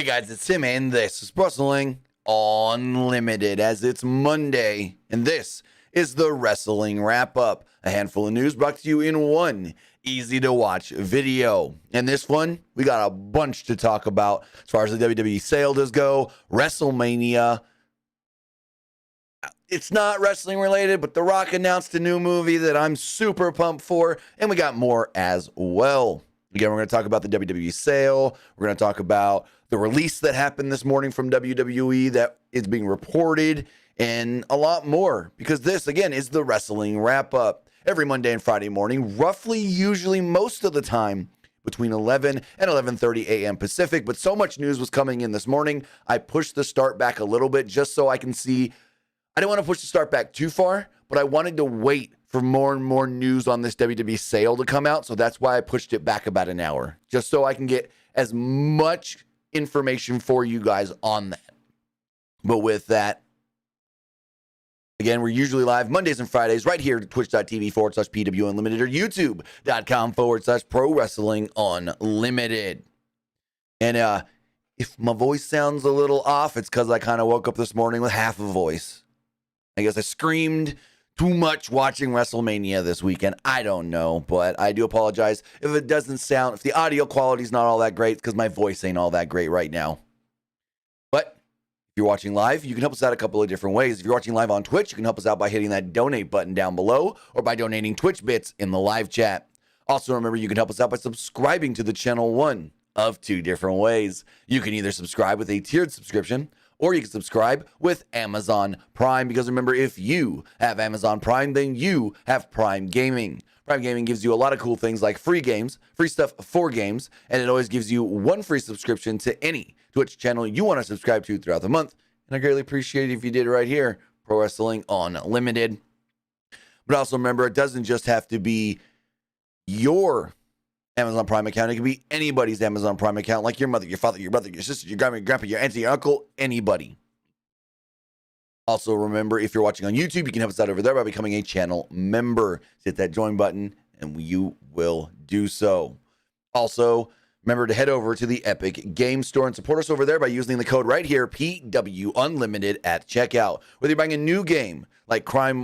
Hey guys, it's Tim, and this is Wrestling Unlimited, as it's Monday, and this is the Wrestling Wrap-Up, a handful of news brought to you in one easy-to-watch video. And this one, we got a bunch to talk about as far as the WWE sale does go. WrestleMania, it's not wrestling related, but The Rock announced a new movie that I'm super pumped for, and we got more as well. Again, we're going to talk about the WWE sale. We're going to talk about the release that happened this morning from WWE that is being reported, and a lot more, because this, again, is the Wrestling Wrap-Up. Every Monday and Friday morning, roughly, usually, most of the time, between 11 and 11:30 a.m. Pacific. But so much news was coming in this morning, I pushed the start back a little bit just so I can see. I didn't want to push the start back too far, but I wanted to wait for more and more news on this WWE sale to come out. So that's why I pushed it back about an hour, just so I can get as much information for you guys on that. But with that, again, we're usually live Mondays and Fridays right here at twitch.tv/PWU Unlimited or youtube.com/Pro Wrestling Unlimited. And if my voice sounds a little off, it's because I kind of woke up this morning with half a voice. I guess I screamed too much watching WrestleMania this weekend. I don't know, but I do apologize if it doesn't sound, if the audio quality is not all that great, because my voice ain't all that great right now. But if you're watching live, you can help us out a couple of different ways. If you're watching live on Twitch, you can help us out by hitting that donate button down below or by donating Twitch bits in the live chat. Also, remember, you can help us out by subscribing to the channel one of two different ways. You can either subscribe with a tiered subscription, or you can subscribe with Amazon Prime, because remember, if you have Amazon Prime, then you have Prime Gaming. Prime Gaming gives you a lot of cool things like free games, free stuff for games, and it always gives you one free subscription to any Twitch channel you want to subscribe to throughout the month. And I greatly appreciate it if you did it right here, Pro Wrestling Unlimited. But also remember, it doesn't just have to be your Amazon Prime account. It can be anybody's Amazon Prime account, like your mother, your father, your brother, your sister, your grandma, your grandpa, your auntie, your uncle, anybody. Also, remember, if you're watching on YouTube, you can help us out over there by becoming a channel member. Hit that join button, and you will do so. Also, remember to head over to the Epic Game Store and support us over there by using the code right here, PW Unlimited, at checkout. Whether you're buying a new game like Crime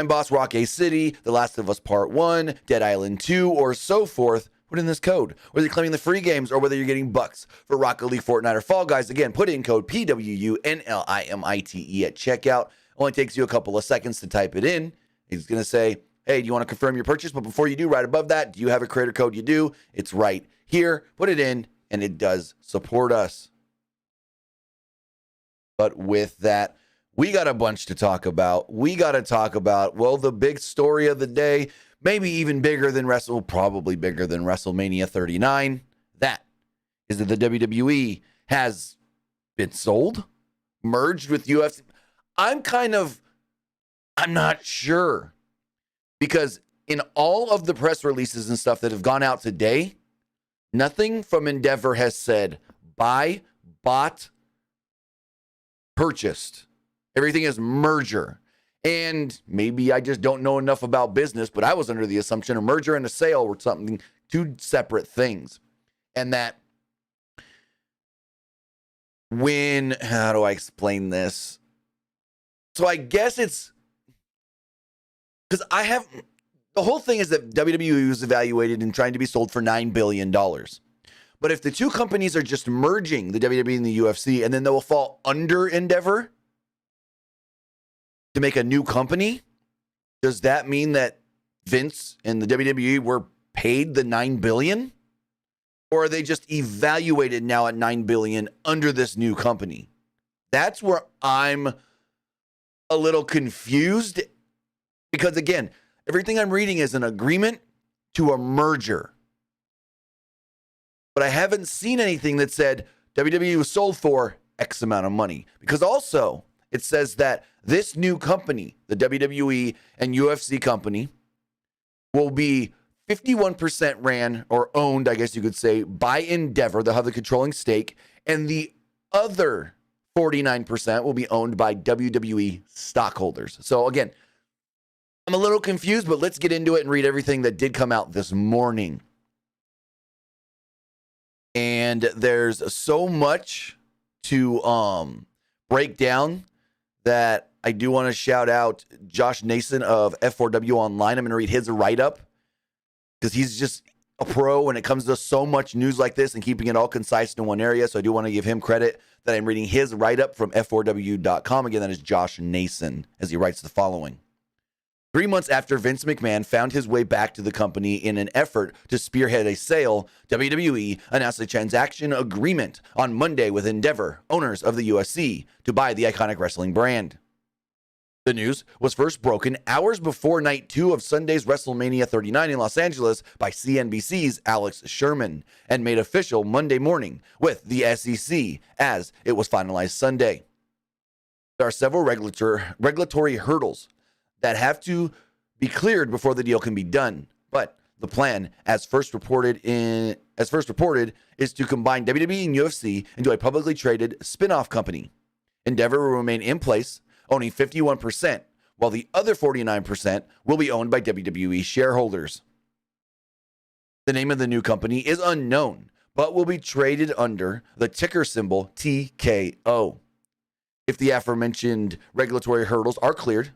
Boss Rock A City, The Last of Us Part 1, Dead Island 2, or so forth, put in this code. Whether you're claiming the free games or whether you're getting bucks for Rocket League, Fortnite, or Fall Guys, again, put in code PWU NLIMITE at checkout. Only takes you a couple of seconds to type it in. It's going to say, hey, do you want to confirm your purchase? But before you do, right above that, do you have a creator code? You do. It's right here. Put it in, and it does support us. But with that, we got a bunch to talk about. We got to talk about, well, the big story of the day, maybe even bigger than probably bigger than WrestleMania 39. That is that the WWE has been sold, merged with UFC. I'm not sure, because in all of the press releases and stuff that have gone out today, nothing from Endeavor has said buy, bought, purchased. Everything is merger. And maybe I just don't know enough about business, but I was under the assumption a merger and a sale were two separate things. And that how do I explain this? So I guess it's because the whole thing is that WWE was evaluated and trying to be sold for $9 billion. But if the two companies are just merging, the WWE and the UFC, and then they will fall under Endeavor to make a new company, does that mean that Vince and the WWE were paid the $9 billion? Or are they just evaluated now at $9 billion under this new company? That's where I'm a little confused, because again, everything I'm reading is an agreement to a merger. But I haven't seen anything that said WWE was sold for X amount of money, because also it says that this new company, the WWE and UFC company, will be 51% ran or owned, I guess you could say, by Endeavor. They'll have the controlling stake. And the other 49% will be owned by WWE stockholders. So again, I'm a little confused, but let's get into it and read everything that did come out this morning. And there's so much to break down that I do want to shout out Josh Nason of F4W Online. I'm going to read his write-up because he's just a pro when it comes to so much news like this and keeping it all concise in one area. So I do want to give him credit that I'm reading his write-up from F4W.com. Again, that is Josh Nason, as he writes the following. 3 months after Vince McMahon found his way back to the company in an effort to spearhead a sale, WWE announced a transaction agreement on Monday with Endeavor, owners of the UFC, to buy the iconic wrestling brand. The news was first broken hours before Night 2 of Sunday's WrestleMania 39 in Los Angeles by CNBC's Alex Sherman, and made official Monday morning with the SEC as it was finalized Sunday. There are several regulatory hurdles that have to be cleared before the deal can be done. But the plan, as first reported, is to combine WWE and UFC into a publicly traded spin-off company. Endeavor will remain in place, owning 51%, while the other 49% will be owned by WWE shareholders. The name of the new company is unknown, but will be traded under the ticker symbol TKO. If the aforementioned regulatory hurdles are cleared,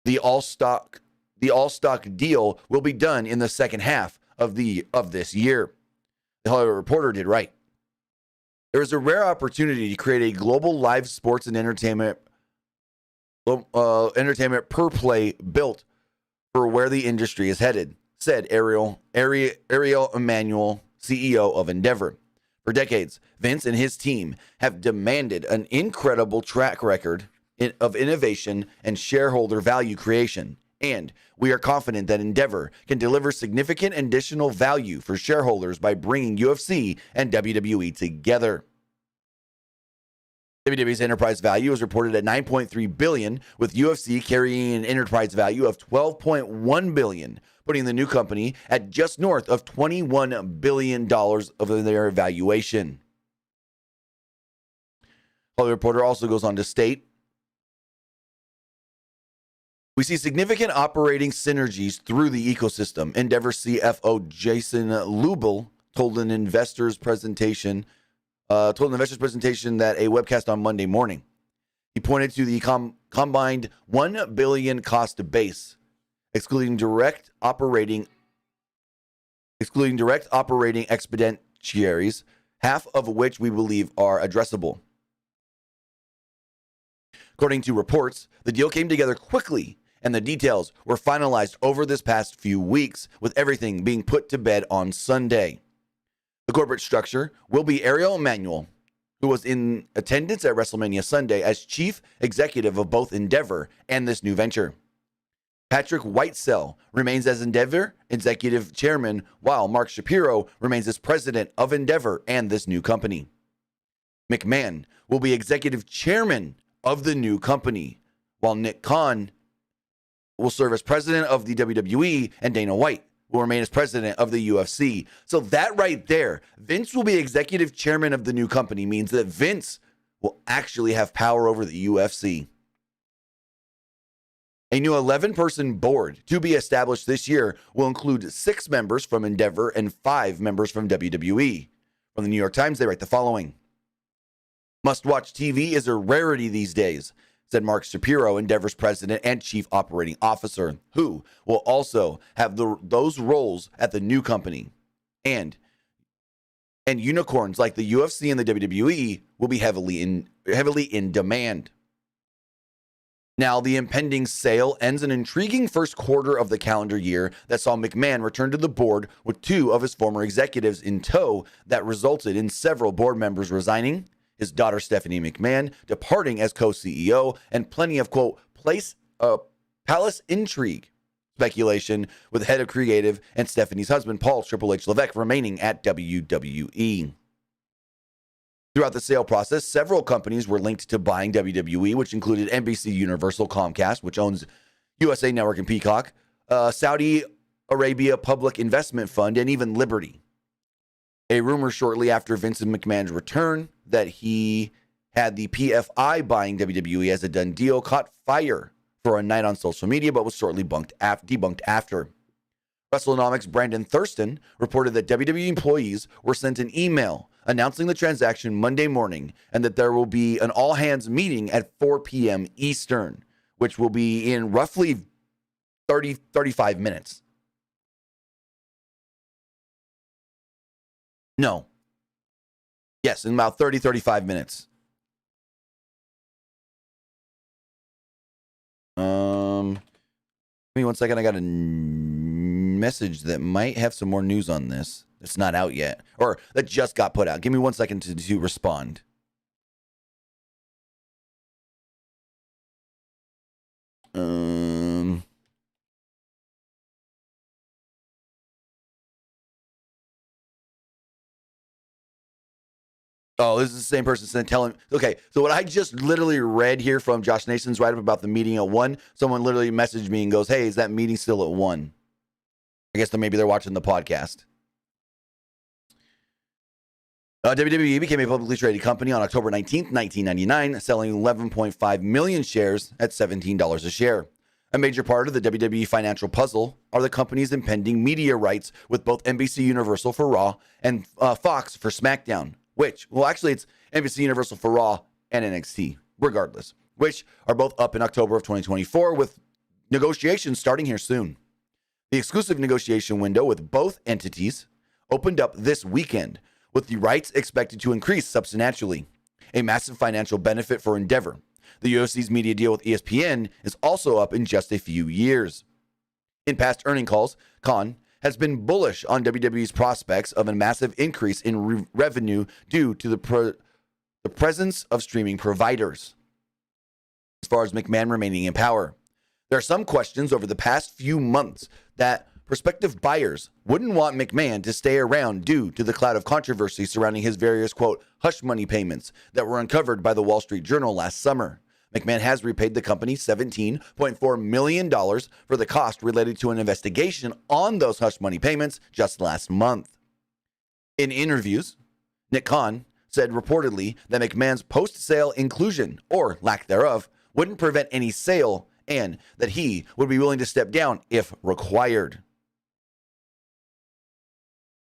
the all-stock deal will be done in the second half of this year. The Hollywood Reporter did right. There is a rare opportunity to create a global live sports and entertainment per play built for where the industry is headed, said Ariel Emanuel, CEO of Endeavor. For decades, Vince and his team have demanded an incredible track record of innovation and shareholder value creation, and we are confident that Endeavor can deliver significant additional value for shareholders by bringing UFC and WWE together. WWE's enterprise value is reported at $9.3 billion, with UFC carrying an enterprise value of $12.1 billion, putting the new company at just north of $21 billion of their valuation. Hollywood Reporter also goes on to state, we see significant operating synergies through the ecosystem. Endeavor CFO Jason Lubel told an investors presentation that a webcast on Monday morning. He pointed to the combined $1 billion cost base, excluding direct operating expenditures, half of which we believe are addressable. According to reports, the deal came together quickly, and the details were finalized over this past few weeks, with everything being put to bed on Sunday. The corporate structure will be Ariel Emanuel, who was in attendance at WrestleMania Sunday as chief executive of both Endeavor and this new venture. Patrick Whitesell remains as Endeavor executive chairman, while Mark Shapiro remains as president of Endeavor and this new company. McMahon will be executive chairman of the new company, while Nick Khan will serve as president of the WWE, and Dana White will remain as president of the UFC. So that right there, Vince will be executive chairman of the new company, means that Vince will actually have power over the UFC. A new 11-person board to be established this year will include 6 members from Endeavor and 5 members from WWE. From the New York Times, they write the following. Must-watch TV is a rarity these days, said Mark Shapiro, Endeavor's president and chief operating officer, who will also have those roles at the new company. And unicorns like the UFC and the WWE will be heavily in demand. Now, the impending sale ends an intriguing first quarter of the calendar year that saw McMahon return to the board with 2 of his former executives in tow that resulted in several board members resigning, his daughter Stephanie McMahon departing as co-CEO, and plenty of, quote, palace intrigue speculation with head of creative and Stephanie's husband, Paul Triple H Levesque, remaining at WWE. Throughout the sale process, several companies were linked to buying WWE, which included NBC Universal, Comcast, which owns USA Network and Peacock, Saudi Arabia Public Investment Fund, and even Liberty. A rumor shortly after Vince McMahon's return that he had the PFI buying WWE as a done deal caught fire for a night on social media, but was shortly debunked after. WrestleNomics' Brandon Thurston reported that WWE employees were sent an email announcing the transaction Monday morning and that there will be an all-hands meeting at 4 p.m. Eastern, which will be in roughly 35 minutes. No. Yes, in about 35 minutes. Give me 1 second. I got a message that might have some more news on this. It's not out yet, or that just got put out. Give me 1 second to respond. Oh, this is the same person telling. Okay, so what I just literally read here from Josh Nason's write-up about the meeting at 1, someone literally messaged me and goes, hey, is that meeting still at 1? I guess maybe they're watching the podcast. WWE became a publicly traded company on October 19th, 1999, selling 11.5 million shares at $17 a share. A major part of the WWE financial puzzle are the company's impending media rights with both NBC Universal for Raw and Fox for SmackDown, which, well, actually, it's NBC Universal for Raw and NXT, regardless, which are both up in October of 2024 with negotiations starting here soon. The exclusive negotiation window with both entities opened up this weekend, with the rights expected to increase substantially, a massive financial benefit for Endeavor. The UFC's media deal with ESPN is also up in just a few years. In past earning calls, Khan has been bullish on WWE's prospects of a massive increase in revenue due to the presence of streaming providers. As far as McMahon remaining in power, there are some questions over the past few months that prospective buyers wouldn't want McMahon to stay around due to the cloud of controversy surrounding his various, quote, hush money payments that were uncovered by the Wall Street Journal last summer. McMahon has repaid the company $17.4 million for the cost related to an investigation on those hush money payments just last month. In interviews, Nick Khan said reportedly that McMahon's post-sale inclusion, or lack thereof, wouldn't prevent any sale and that he would be willing to step down if required.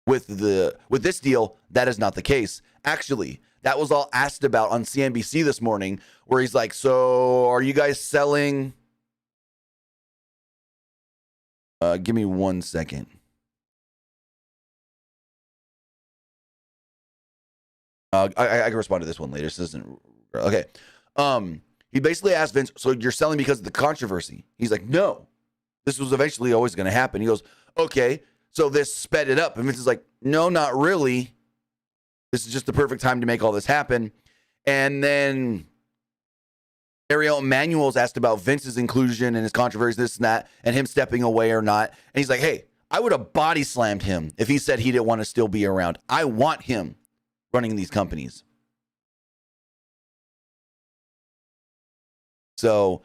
With this deal, that is not the case. Actually, that was all asked about on CNBC this morning, where he's like, so are you guys selling? Give me 1 second. I can respond to this one later. This isn't okay. He basically asked Vince, so you're selling because of the controversy? He's like, no, this was eventually always going to happen. He goes, okay, so this sped it up. And Vince is like, no, not really. This is just the perfect time to make all this happen. And then Ariel Emanuel's asked about Vince's inclusion and his controversy, this and that, and him stepping away or not. And he's like, hey, I would have body slammed him if he said he didn't want to still be around. I want him running these companies. So,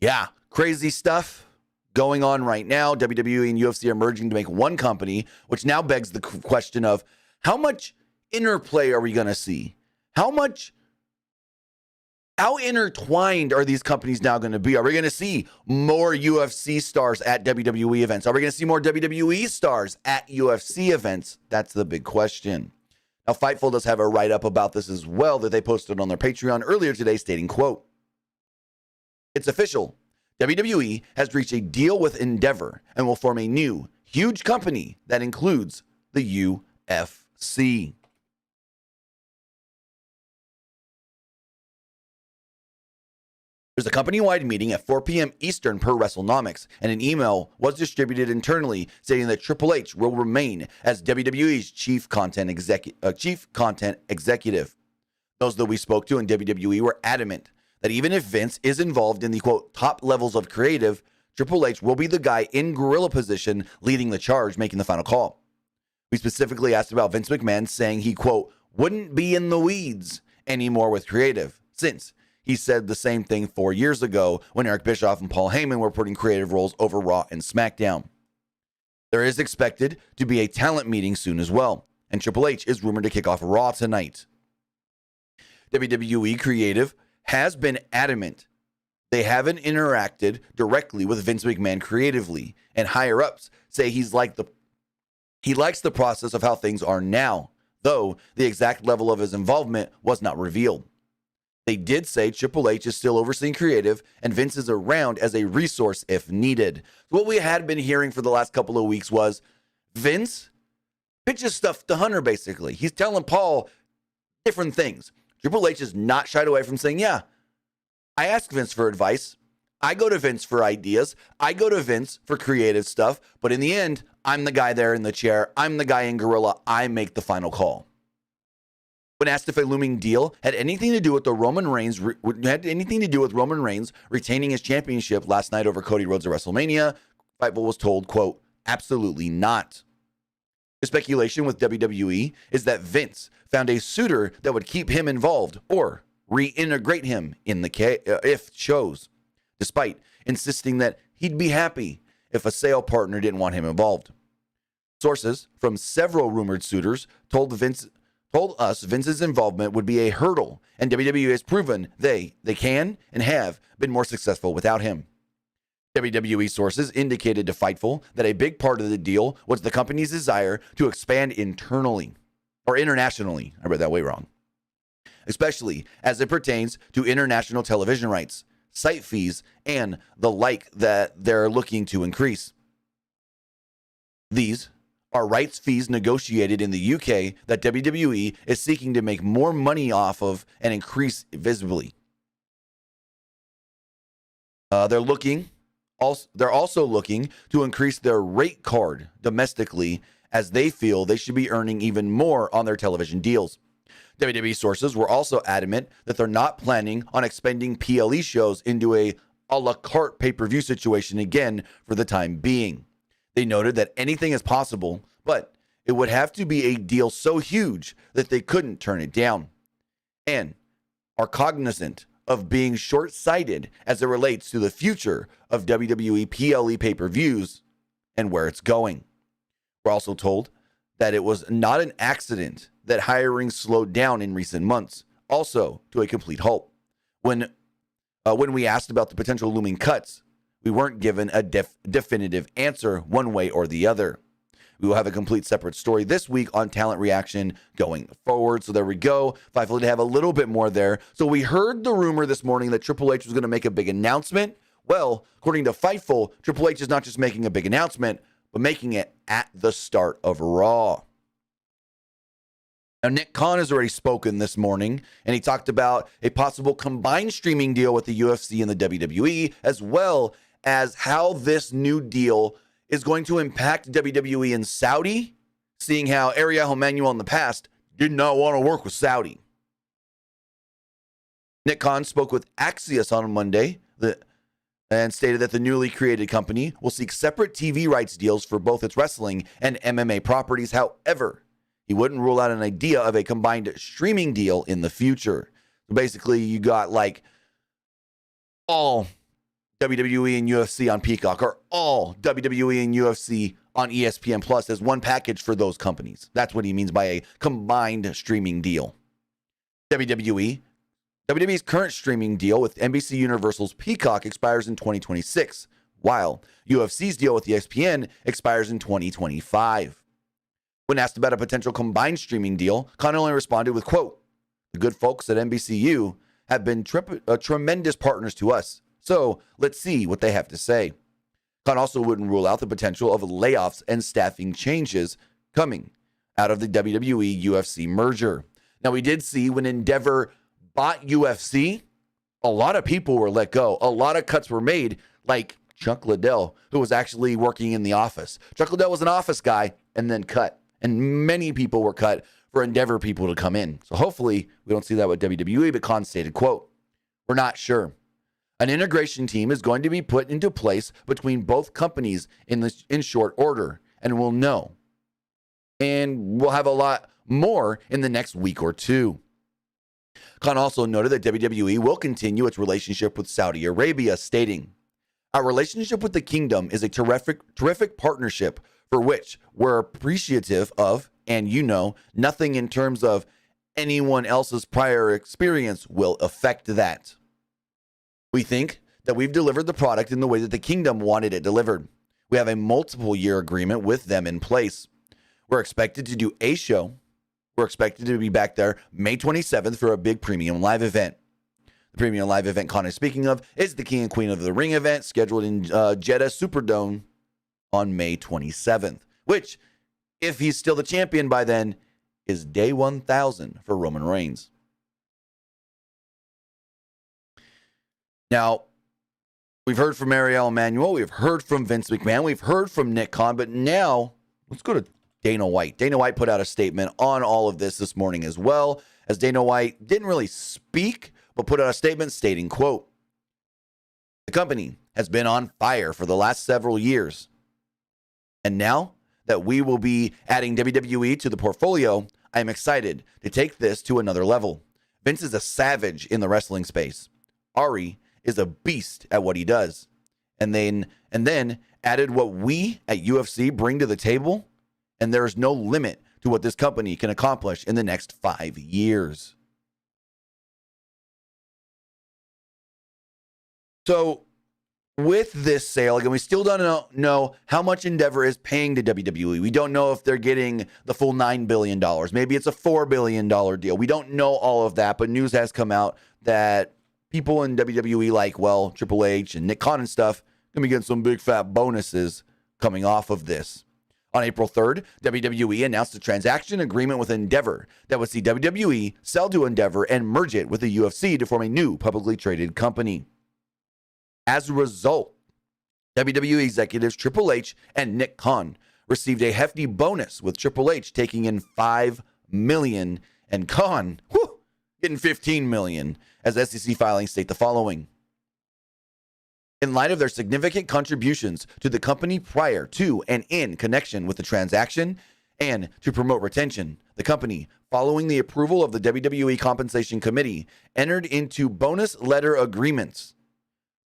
yeah, crazy stuff going on right now. WWE and UFC are merging to make one company, which now begs the question of how much interplay are we going to see? How intertwined are these companies now going to be? Are we going to see more UFC stars at WWE events? Are we going to see more WWE stars at UFC events? That's the big question. Now, Fightful does have a write-up about this as well that they posted on their Patreon earlier today stating, quote, it's official. WWE has reached a deal with Endeavor and will form a new, huge company that includes the UFC. There's a company-wide meeting at 4 p.m. Eastern per WrestleNomics, and an email was distributed internally stating that Triple H will remain as WWE's chief content executive. Those that we spoke to in WWE were adamant that even if Vince is involved in the, quote, top levels of creative, Triple H will be the guy in gorilla position leading the charge, making the final call. We specifically asked about Vince McMahon saying he, quote, wouldn't be in the weeds anymore with creative, since he said the same thing 4 years ago when Eric Bischoff and Paul Heyman were putting creative roles over Raw and SmackDown. There is expected to be a talent meeting soon as well, and Triple H is rumored to kick off Raw tonight. WWE Creative has been adamant They haven't interacted directly with Vince McMahon creatively, and higher ups say he likes the process of how things are now, though the exact level of his involvement was not revealed. They did say Triple H is still overseeing creative and Vince is around as a resource if needed. What we had been hearing for the last couple of weeks was Vince pitches stuff to Hunter, basically. He's telling Paul different things. Triple H is not shied away from saying, yeah, I ask Vince for advice. I go to Vince for ideas. I go to Vince for creative stuff. But in the end, I'm the guy there in the chair. I'm the guy in Gorilla. I make the final call. When asked if a looming deal had anything to do with Roman Reigns retaining his championship last night over Cody Rhodes at WrestleMania, Fightful was told, quote, absolutely not. The speculation with WWE is that Vince found a suitor that would keep him involved or reintegrate him in the if chose, despite insisting that he'd be happy if a sale partner didn't want him involved. Sources from several rumored suitors told us Vince's involvement would be a hurdle, and WWE has proven they can and have been more successful without him. WWE sources indicated to Fightful that a big part of the deal was the company's desire to expand internationally. I read that way wrong. Especially as it pertains to international television rights, site fees, and the like that they're looking to increase. These are rights fees negotiated in the UK that WWE is seeking to make more money off of and increase visibly. They're also looking to increase their rate card domestically, as they feel they should be earning even more on their television deals. WWE sources were also adamant that they're not planning on expanding PLE shows into a la carte pay-per-view situation again for the time being. They noted that anything is possible, but it would have to be a deal so huge that they couldn't turn it down, and are cognizant of being short-sighted as it relates to the future of WWE PLE pay-per-views and where it's going. We're also told that it was not an accident that hiring slowed down in recent months, also to a complete halt. When we asked about the potential looming cuts, we weren't given a definitive answer one way or the other. We will have a complete separate story this week on talent reaction going forward. So there we go. Fightful to have a little bit more there. So we heard the rumor this morning that Triple H was going to make a big announcement. Well, according to Fightful, Triple H is not just making a big announcement, but making it at the start of Raw. Now, Nick Khan has already spoken this morning, and he talked about a possible combined streaming deal with the UFC and the WWE, as well as how this new deal is going to impact WWE in Saudi, seeing how Ariel Emanuel in the past did not want to work with Saudi. Nick Khan spoke with Axios on Monday and stated that the newly created company will seek separate TV rights deals for both its wrestling and MMA properties. However, he wouldn't rule out an idea of a combined streaming deal in the future. So basically, you got like all WWE and UFC on Peacock, or all WWE and UFC on ESPN Plus as one package for those companies. That's what he means by a combined streaming deal. WWE's current streaming deal with NBC Universal's Peacock expires in 2026, while UFC's deal with ESPN expires in 2025. When asked about a potential combined streaming deal, Khan only responded with, quote, "The good folks at NBCU have been tremendous partners to us, so let's see what they have to say." Khan also wouldn't rule out the potential of layoffs and staffing changes coming out of the WWE-UFC merger. Now, we did see when Endeavor bought UFC, a lot of people were let go. A lot of cuts were made, like Chuck Liddell, who was actually working in the office. Chuck Liddell was an office guy and then cut. And many people were cut for Endeavor people to come in. So hopefully we don't see that with WWE, but Khan stated, quote, "We're not sure. An integration team is going to be put into place between both companies in short order, and we'll know. And we'll have a lot more in the next week or two." Khan also noted that WWE will continue its relationship with Saudi Arabia, stating, "Our relationship with the kingdom is a terrific partnership for which we're appreciative of, and nothing in terms of anyone else's prior experience will affect that. We think that we've delivered the product in the way that the kingdom wanted it delivered. We have a multiple year agreement with them in place. We're expected to do a show. We're expected to be back there May 27th for a big premium live event. The premium live event Con is speaking of is the King and Queen of the Ring event scheduled in Jeddah Superdome on May 27th, which, if he's still the champion by then, is day 1000 for Roman Reigns. Now, we've heard from Ariel Emanuel, we've heard from Vince McMahon, we've heard from Nick Khan, but now let's go to Dana White. Dana White put out a statement on all of this morning as well, as Dana White didn't really speak, but put out a statement stating, quote, "The company has been on fire for the last several years. And now that we will be adding WWE to the portfolio, I am excited to take this to another level. Vince is a savage in the wrestling space. Ari is a beast at what he does. And then added what we at UFC bring to the table, and there is no limit to what this company can accomplish in the next 5 years." So with this sale, again, we still don't know how much Endeavor is paying to WWE. We don't know if they're getting the full $9 billion. Maybe it's a $4 billion deal. We don't know all of that, but news has come out that people in WWE like, well, Triple H and Nick Khan and stuff, going to be getting some big fat bonuses coming off of this. On April 3rd, WWE announced a transaction agreement with Endeavor that would see WWE sell to Endeavor and merge it with the UFC to form a new publicly traded company. As a result, WWE executives Triple H and Nick Khan received a hefty bonus, with Triple H taking in $5 million and Khan getting $15 million, as SEC filings state the following. In light of their significant contributions to the company prior to and in connection with the transaction, and to promote retention, the company, following the approval of the WWE Compensation Committee, entered into bonus letter agreements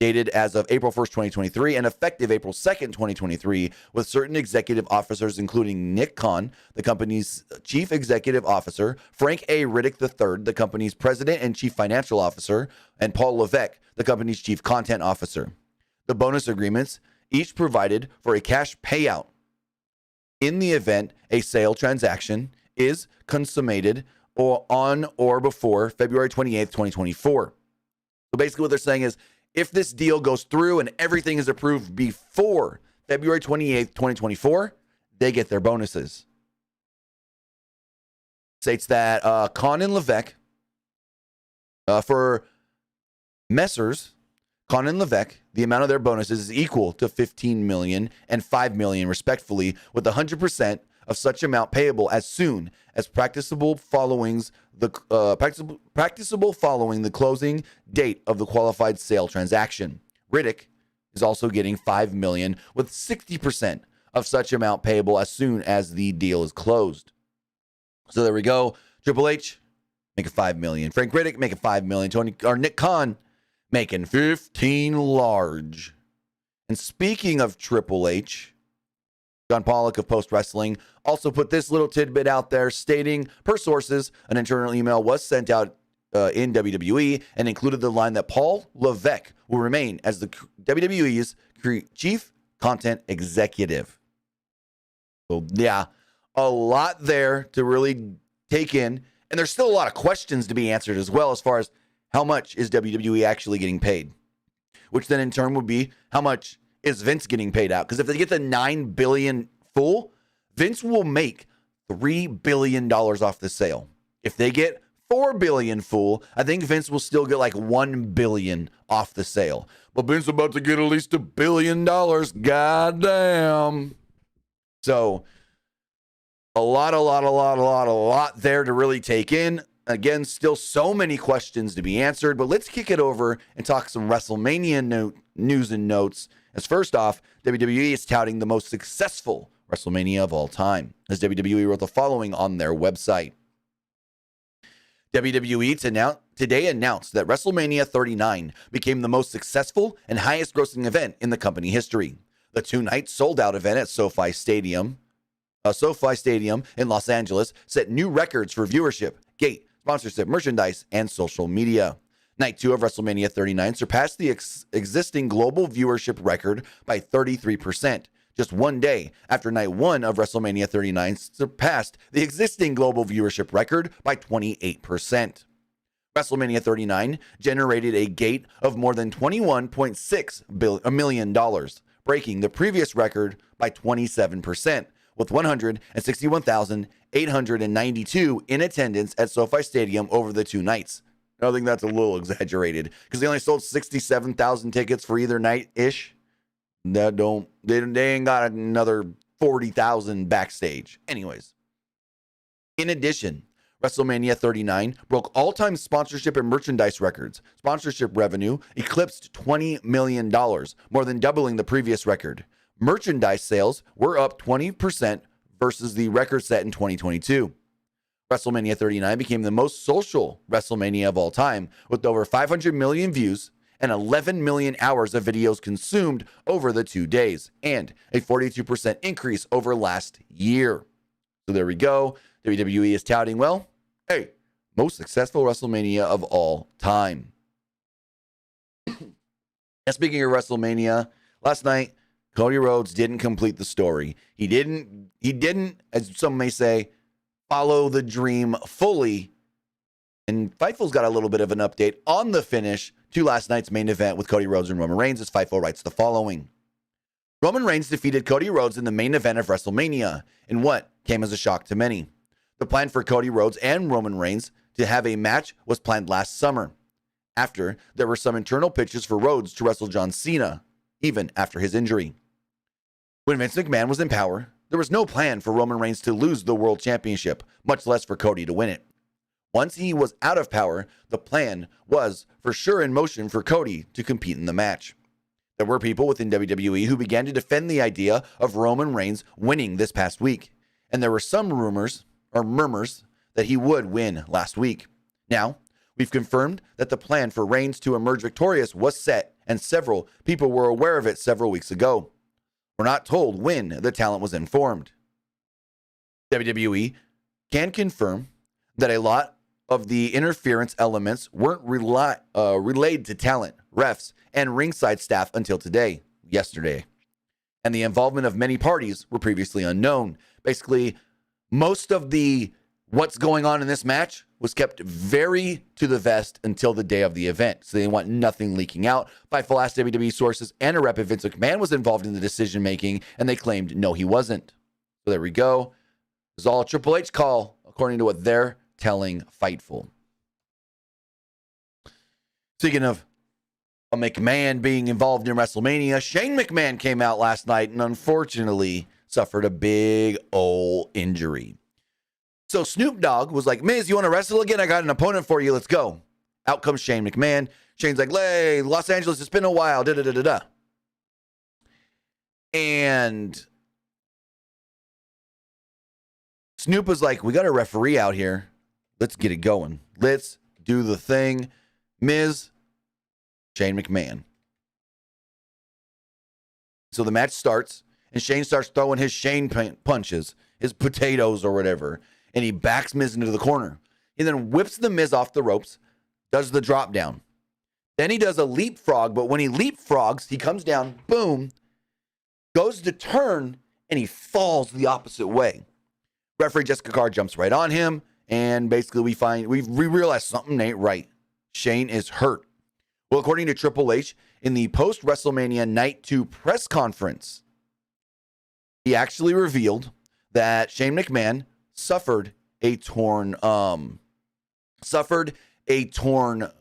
dated as of April 1st, 2023, and effective April 2nd, 2023, with certain executive officers, including Nick Khan, the company's chief executive officer, Frank A. Riddick III, the company's president and chief financial officer, and Paul Levesque, the company's chief content officer. The bonus agreements each provided for a cash payout in the event a sale transaction is consummated or on or before February 28th, 2024. So basically what they're saying is, if this deal goes through and everything is approved before February 28th, 2024, they get their bonuses. States that Khan and Levesque, for Messrs. Khan and Levesque, the amount of their bonuses is equal to $15 million and $5 million, respectively, with 100% of such amount payable as soon as practicable following the closing date of the qualified sale transaction. Riddick is also getting $5 million, with 60% of such amount payable as soon as the deal is closed. So there we go. Triple H making $5 million. Frank Riddick making $5 million. Nick Khan making 15 large. And speaking of Triple H, John Pollock of Post Wrestling also put this little tidbit out there, stating, per sources, an internal email was sent out in WWE and included the line that Paul Levesque will remain as the WWE's chief content executive. So yeah, a lot there to really take in. And there's still a lot of questions to be answered as well, as far as how much is WWE actually getting paid? Which then in turn would be, how much is Vince getting paid out? Because if they get the $9 billion full, Vince will make $3 billion off the sale. If they get $4 billion full, I think Vince will still get like $1 billion off the sale. But Vince about to get at least $1 billion. Goddamn. So a lot there to really take in. Again, still so many questions to be answered, but let's kick it over and talk some WrestleMania news and notes. As first off, WWE is touting the most successful WrestleMania of all time, as WWE wrote the following on their website. WWE today announced that WrestleMania 39 became the most successful and highest grossing event in the company history. The two-night sold-out event at SoFi Stadium in Los Angeles set new records for viewership, gate, sponsorship, merchandise, and social media. Night 2 of WrestleMania 39 surpassed the existing global viewership record by 33%, just one day after Night 1 of WrestleMania 39 surpassed the existing global viewership record by 28%. WrestleMania 39 generated a gate of more than $21.6 million, breaking the previous record by 27%, with 161,892 in attendance at SoFi Stadium over the 2 nights. I think that's a little exaggerated because they only sold 67,000 tickets for either night-ish. They ain't got another 40,000 backstage. Anyways, in addition, WrestleMania 39 broke all-time sponsorship and merchandise records. Sponsorship revenue eclipsed $20 million, more than doubling the previous record. Merchandise sales were up 20% versus the record set in 2022. WrestleMania 39 became the most social WrestleMania of all time, with over 500 million views and 11 million hours of videos consumed over the 2 days, and a 42% increase over last year. So there we go. WWE is touting, well, hey, most successful WrestleMania of all time. And speaking of WrestleMania, last night, Cody Rhodes didn't complete the story. He didn't, as some may say, follow the dream fully. And Fightful's got a little bit of an update on the finish to last night's main event with Cody Rhodes and Roman Reigns, as Fightful writes the following. Roman Reigns defeated Cody Rhodes in the main event of WrestleMania in what came as a shock to many. The plan for Cody Rhodes and Roman Reigns to have a match was planned last summer. After, there were some internal pitches for Rhodes to wrestle John Cena, even after his injury. When Vince McMahon was in power, there was no plan for Roman Reigns to lose the World Championship, much less for Cody to win it. Once he was out of power, the plan was for sure in motion for Cody to compete in the match. There were people within WWE who began to defend the idea of Roman Reigns winning this past week, and there were some murmurs that he would win last week. Now, we've confirmed that the plan for Reigns to emerge victorious was set, and several people were aware of it several weeks ago. We're not told when the talent was informed. WWE can confirm that a lot of the interference elements weren't relayed to talent, refs, and ringside staff until yesterday. And the involvement of many parties were previously unknown. Basically, most of the what's going on in this match was kept very to the vest until the day of the event. So they want nothing leaking out. Fightful asked WWE sources and a rep if Vince McMahon was involved in the decision making, and they claimed no, he wasn't. So there we go. It was all a Triple H call, according to what they're telling Fightful. Speaking of a McMahon being involved in WrestleMania, Shane McMahon came out last night and unfortunately suffered a big old injury. So Snoop Dogg was like, Miz, you want to wrestle again? I got an opponent for you. Let's go. Out comes Shane McMahon. Shane's like, hey, Los Angeles, it's been a while. Da-da-da-da-da. And Snoop was like, we got a referee out here. Let's get it going. Let's do the thing. Miz, Shane McMahon. So the match starts, and Shane starts throwing his Shane punches, his potatoes or whatever, and he backs Miz into the corner. He then whips the Miz off the ropes, does the drop down. Then he does a leapfrog, but when he leapfrogs, he comes down, boom, goes to turn, and he falls the opposite way. Referee Jessica Carr jumps right on him, and basically we realize something ain't right. Shane is hurt. Well, according to Triple H, in the post-WrestleMania Night 2 press conference, he actually revealed that Shane McMahon suffered a torn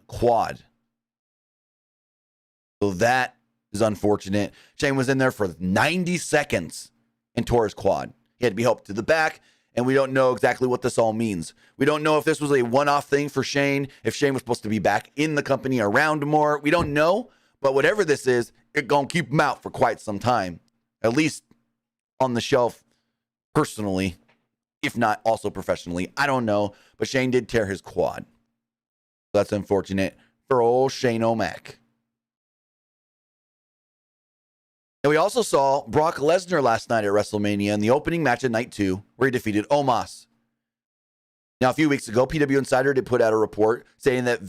quad. So that is unfortunate. Shane was in there for 90 seconds and tore his quad. He had to be helped to the back, and we don't know exactly what this all means. We don't know if this was a one-off thing for Shane, if Shane was supposed to be back in the company around more. We don't know, but whatever this is, it's going to keep him out for quite some time, at least on the shelf personally, if not also professionally. I don't know, but Shane did tear his quad. That's unfortunate for old Shane O'Mac. And we also saw Brock Lesnar last night at WrestleMania in the opening match of Night 2, where he defeated Omos. Now, a few weeks ago, PW Insider did put out a report saying that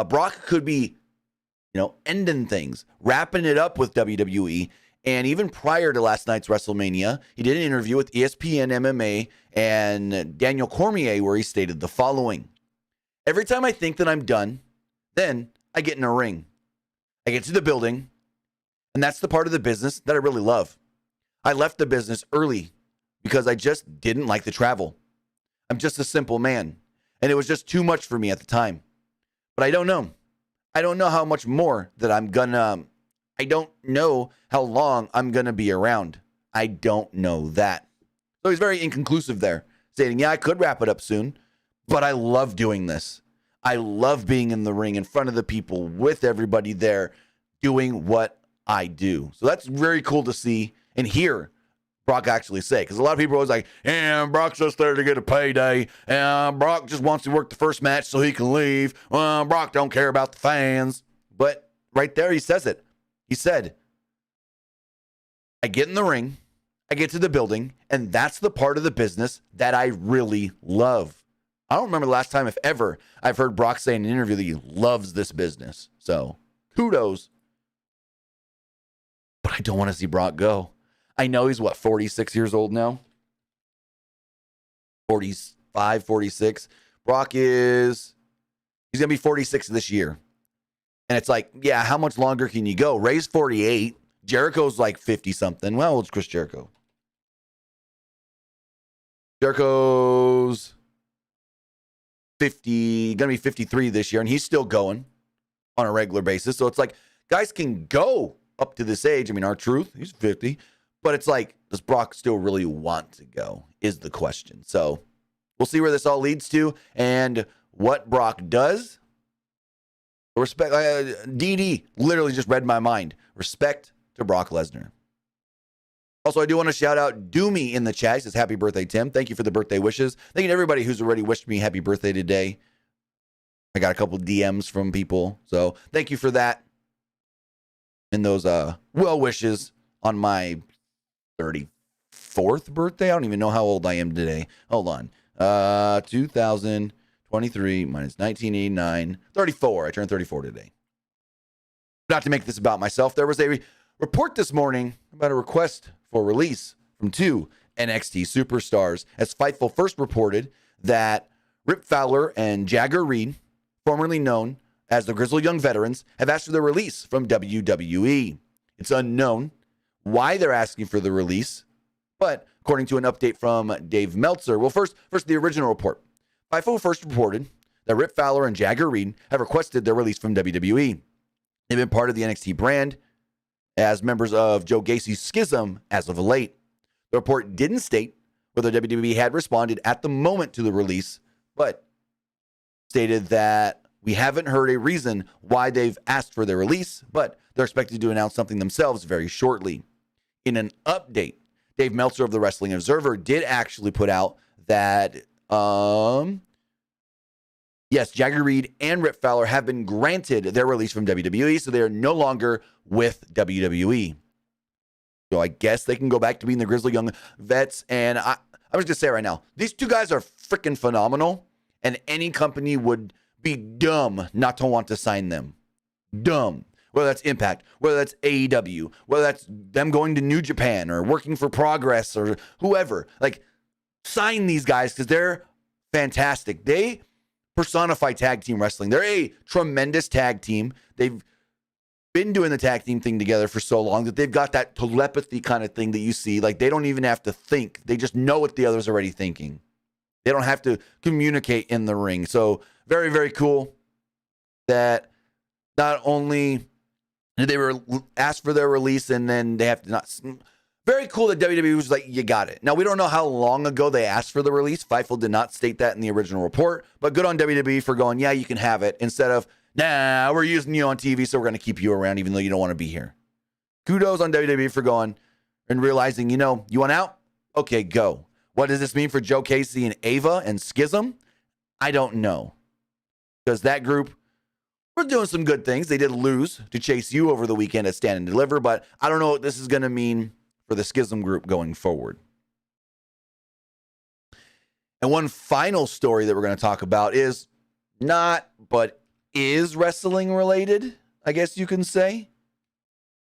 Brock could be, ending things, wrapping it up with WWE. And even prior to last night's WrestleMania, he did an interview with ESPN MMA and Daniel Cormier where he stated the following. Every time I think that I'm done, then I get in a ring. I get to the building, and that's the part of the business that I really love. I left the business early because I just didn't like the travel. I'm just a simple man, and it was just too much for me at the time. But I don't know. I don't know how much more that I don't know how long I'm going to be around. I don't know that. So he's very inconclusive there, stating, yeah, I could wrap it up soon, but I love doing this. I love being in the ring in front of the people with everybody there doing what I do. So that's very cool to see and hear Brock actually say, because a lot of people are always like, yeah, Brock's just there to get a payday. Brock just wants to work the first match so he can leave. Brock don't care about the fans. But right there, he says it. He said, I get in the ring, I get to the building, and that's the part of the business that I really love. I don't remember the last time, if ever, I've heard Brock say in an interview that he loves this business. So, kudos. But I don't want to see Brock go. I know he's, 46 years old now? 45, 46. Brock he's going to be 46 this year. And it's like, yeah, how much longer can you go? Ray's 48. Jericho's like 50-something. Well, how old's Chris Jericho? Jericho's 50, going to be 53 this year, and he's still going on a regular basis. So it's like, guys can go up to this age. I mean, R-Truth, he's 50. But it's like, does Brock still really want to go is the question. So we'll see where this all leads to and what Brock does. Respect. DD literally just read my mind. Respect to Brock Lesnar. Also, I do want to shout out Doomy in the chat. He says, happy birthday, Tim. Thank you for the birthday wishes. Thank you to everybody who's already wished me happy birthday today. I got a couple DMs from people. So thank you for that. And those well wishes on my 34th birthday. I don't even know how old I am today. Hold on. 2023 minus 1989. 34. I turned 34 today. Not to make this about myself, there was a report this morning about a request for release from two NXT superstars, as Fightful first reported that Rip Fowler and Jagger Reed, formerly known as the Grizzled Young Veterans, have asked for their release from WWE. It's unknown why they're asking for the release, but according to an update from Dave Meltzer, well, first the original report. Fightful first reported that Rip Fowler and Jagger Reed have requested their release from WWE. They've been part of the NXT brand as members of Joe Gacy's Schism as of late. The report didn't state whether WWE had responded at the moment to the release, but stated that we haven't heard a reason why they've asked for their release, but they're expected to announce something themselves very shortly. In an update, Dave Meltzer of the Wrestling Observer did actually put out that, yes, Jagger Reed and Rip Fowler have been granted their release from WWE, so they are no longer with WWE. So I guess they can go back to being the Grizzly Young Vets. And I'm just going to say right now, these two guys are freaking phenomenal, and any company would be dumb not to want to sign them. Dumb. Whether that's Impact, whether that's AEW, whether that's them going to New Japan or working for Progress or whoever. Like, sign these guys because they're fantastic. They personify tag team wrestling. They're a tremendous tag team. They've been doing the tag team thing together for so long that they've got that telepathy kind of thing that you see. Like, they don't even have to think. They just know what the other's already thinking. They don't have to communicate in the ring. So very, very cool that not only did they ask for their release and then they have to not. Very cool that WWE was like, you got it. Now, we don't know how long ago they asked for the release. Fightful did not state that in the original report, but good on WWE for going, yeah, you can have it, instead of, nah, we're using you on TV, so we're going to keep you around even though you don't want to be here. Kudos on WWE for going and realizing, you want out? Okay, go. What does this mean for Joe Casey and Ava and Schism? I don't know. Because that group, we're doing some good things. They did lose to Chase U over the weekend at Stand and Deliver, but I don't know what this is going to mean for the Schism group going forward. And one final story that we're going to talk about is not, but is wrestling related, I guess you can say.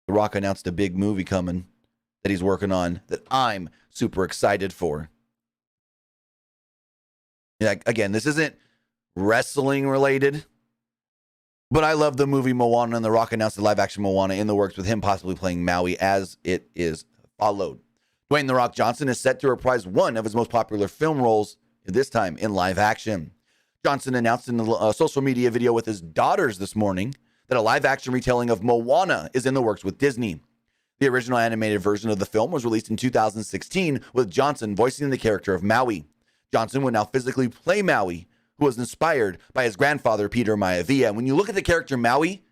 The Rock announced a big movie coming that he's working on that I'm super excited for. Yeah, again, this isn't wrestling related, but I love the movie Moana, and The Rock announced the live action Moana in the works with him possibly playing Maui as it is followed. Dwayne The Rock Johnson is set to reprise one of his most popular film roles, this time in live action. Johnson announced in a social media video with his daughters this morning that a live action retelling of Moana is in the works with Disney. The original animated version of the film was released in 2016 with Johnson voicing the character of Maui. Johnson would now physically play Maui, who was inspired by his grandfather, Peter Maivia. And when you look at the character Maui,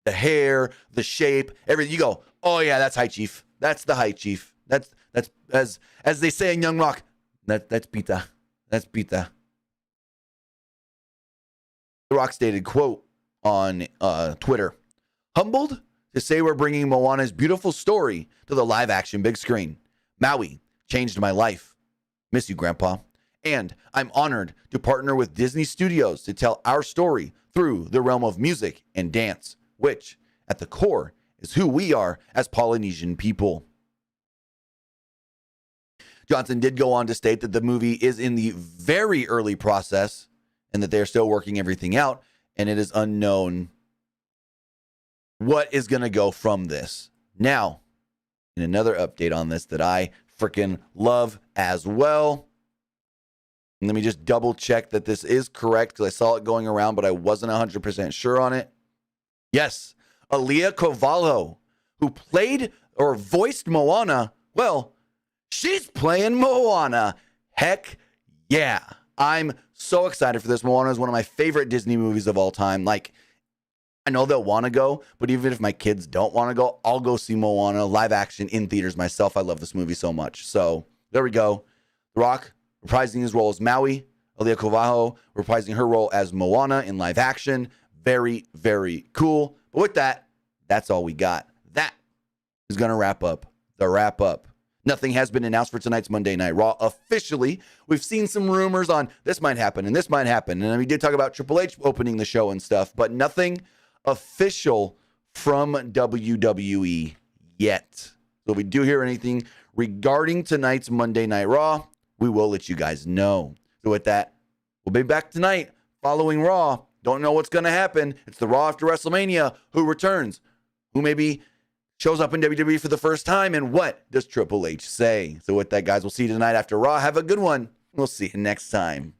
the hair, the shape, everything, you go, oh yeah, that's High Chief. That's the High Chief. That's as they say in Young Rock, that's Pita. That's Pita. The Rock stated, quote, on Twitter, humbled to say we're bringing Moana's beautiful story to the live action big screen. Maui changed my life. Miss you, Grandpa. And I'm honored to partner with Disney Studios to tell our story through the realm of music and dance, which, at the core, is who we are as Polynesian people. Johnson did go on to state that the movie is in the very early process and that they're still working everything out, and it is unknown what is going to go from this. Now, in another update on this that I freaking love as well, and let me just double check that this is correct because I saw it going around, but I wasn't 100% sure on it. Yes, Aaliyah Carvalho, who played or voiced Moana, well, she's playing Moana. Heck yeah. I'm so excited for this. Moana is one of my favorite Disney movies of all time. Like, I know they'll want to go, but even if my kids don't want to go, I'll go see Moana live action in theaters myself. I love this movie so much. So there we go. The Rock reprising his role as Maui. Aaliyah Carvalho reprising her role as Moana in live action. Very, very cool. But with that, that's all we got. That is going to wrap up the wrap up. Nothing has been announced for tonight's Monday Night Raw officially. We've seen some rumors on this might happen and this might happen. And we did talk about Triple H opening the show and stuff, but nothing official from WWE yet. So if we do hear anything regarding tonight's Monday Night Raw, we will let you guys know. So with that, we'll be back tonight following Raw. Don't know what's going to happen. It's the Raw after WrestleMania. Who returns? Who maybe shows up in WWE for the first time? And what does Triple H say? So with that, guys, we'll see you tonight after Raw. Have a good one. We'll see you next time.